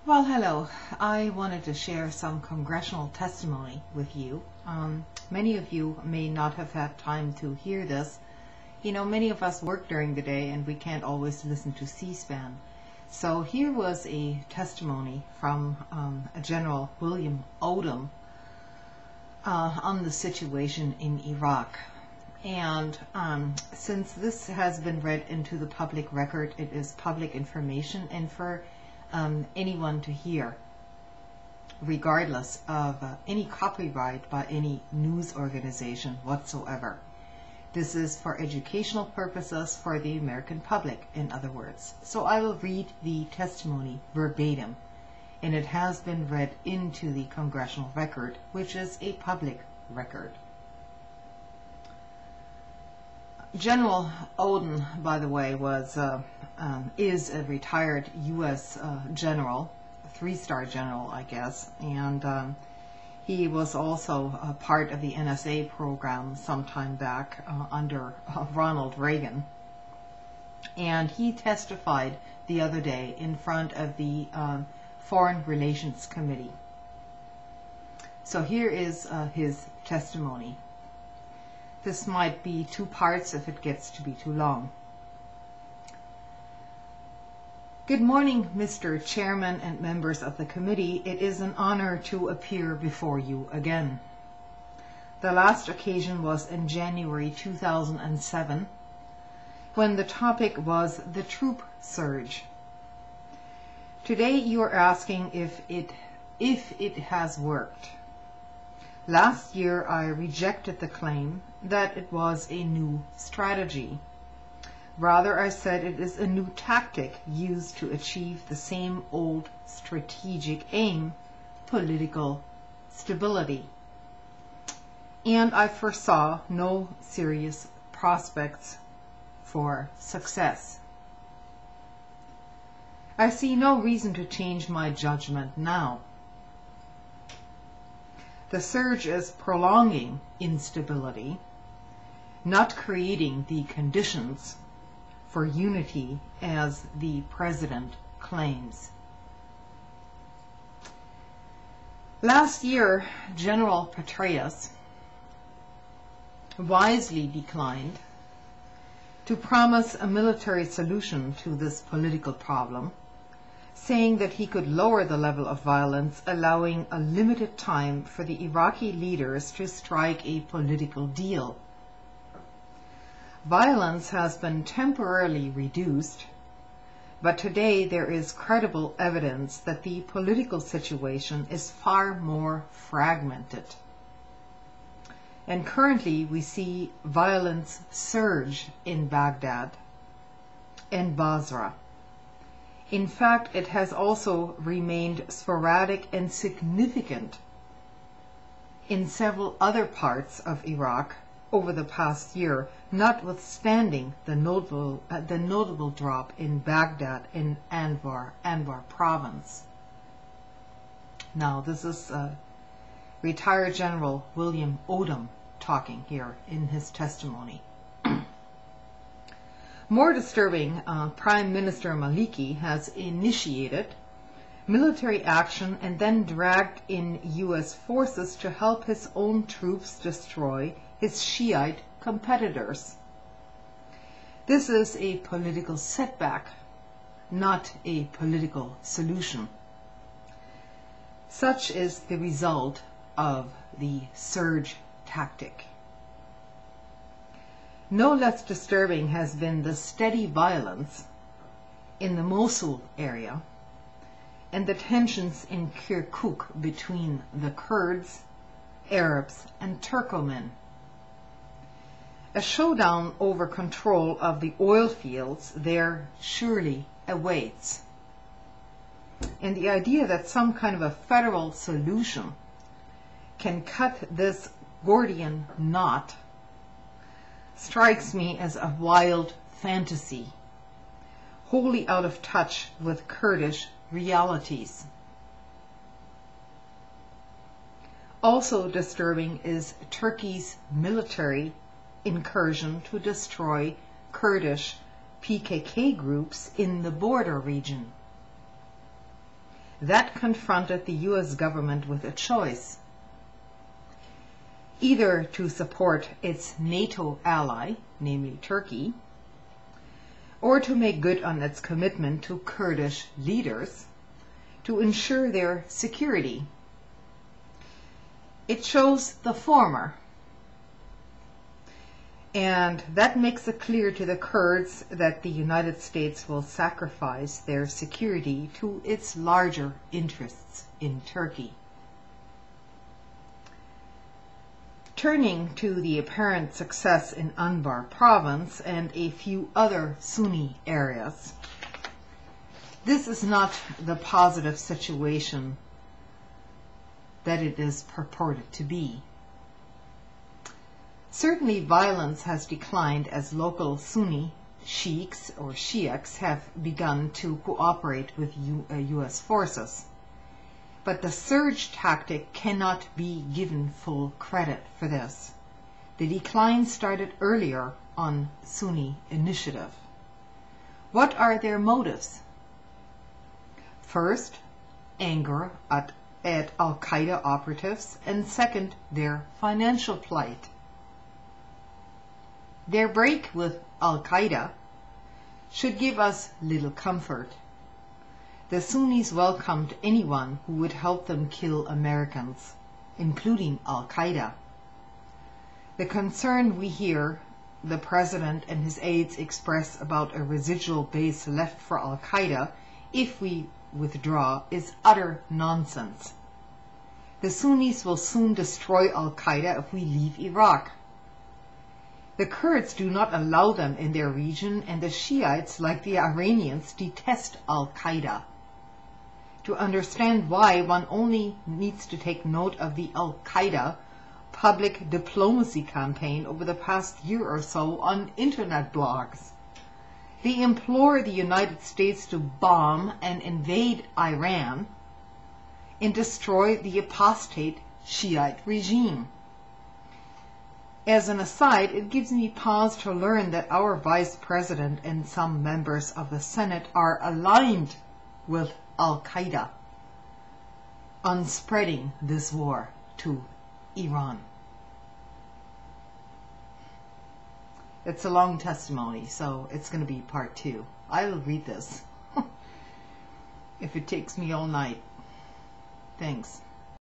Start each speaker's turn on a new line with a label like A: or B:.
A: Well, hello. I wanted to share some congressional testimony with you. Many of you may not have had time to hear this. You know, many of us work during the day and we can't always listen to C-SPAN. So here was a testimony from General William Odom on the situation in Iraq. And since this has been read into the public record, it is public information, and for anyone to hear, regardless of any copyright by any news organization whatsoever. This is for educational purposes for the American public, in other words. So I will read the testimony verbatim, and it has been read into the Congressional record, which is a public record. General Odom, by the way, is a retired U.S. general, a three-star general, I guess, and he was also a part of the NSA program sometime back under Ronald Reagan. And he testified the other day in front of the Foreign Relations Committee. So here is his testimony. This might be two parts if it gets to be too long. Good morning, Mr. Chairman and members of the committee. It is an honor to appear before you again. The last occasion was in January 2007, when the topic was the troop surge. Today you are asking if it has worked. Last year I rejected the claim that it was a new strategy. Rather, I said it is a new tactic used to achieve the same old strategic aim, political stability. And I foresaw no serious prospects for success. I see no reason to change my judgment now. The surge is prolonging instability, not creating the conditions for unity as the president claims. Last year, General Petraeus wisely declined to promise a military solution to this political problem, saying that he could lower the level of violence, allowing a limited time for the Iraqi leaders to strike a political deal. Violence has been temporarily reduced, but today there is credible evidence that the political situation is far more fragmented. And currently we see violence surge in Baghdad and Basra. In fact, it has also remained sporadic and significant in several other parts of Iraq over the past year, notwithstanding the notable drop in Baghdad and Anbar province. Now, this is retired General William Odom talking here in his testimony. More disturbing, Prime Minister Maliki has initiated military action and then dragged in U.S. forces to help his own troops destroy his Shiite competitors. This is a political setback, not a political solution. Such is the result of the surge tactic. No less disturbing has been the steady violence in the Mosul area and the tensions in Kirkuk between the Kurds, Arabs, and Turkomen. A showdown over control of the oil fields there surely awaits. And the idea that some kind of a federal solution can cut this Gordian knot strikes me as a wild fantasy, wholly out of touch with Kurdish realities. Also disturbing is Turkey's military incursion to destroy Kurdish PKK groups in the border region. that confronted the US government with a choice: either to support its NATO ally, namely Turkey, or to make good on its commitment to Kurdish leaders to ensure their security. It chose the former, and that makes it clear to the Kurds that the United States will sacrifice their security to its larger interests in Turkey. Turning to the apparent success in Anbar province and a few other Sunni areas, this is not the positive situation that it is purported to be. Certainly violence has declined as local Sunni sheikhs or Shiites have begun to cooperate with US forces. But the surge tactic cannot be given full credit for this. The decline started earlier on Sunni initiative. What are their motives? First, anger at Al-Qaeda operatives, and second, their financial plight. Their break with Al-Qaeda should give us little comfort. The Sunnis welcomed anyone who would help them kill Americans, including Al-Qaeda. The concern we hear the President and his aides express about a residual base left for Al-Qaeda if we withdraw is utter nonsense. The Sunnis will soon destroy Al-Qaeda if we leave Iraq. The Kurds do not allow them in their region, and the Shiites, like the Iranians, detest Al-Qaeda. To understand why, one only needs to take note of the Al-Qaeda public diplomacy campaign over the past year or so on internet blogs. They implore the United States to bomb and invade Iran and destroy the apostate Shiite regime. As an aside, it gives me pause to learn that our Vice President and some members of the Senate are aligned with Al-Qaeda on spreading this war to Iran. It's a long testimony, so it's going to be part 2. I will read this if it takes me all night. Thanks.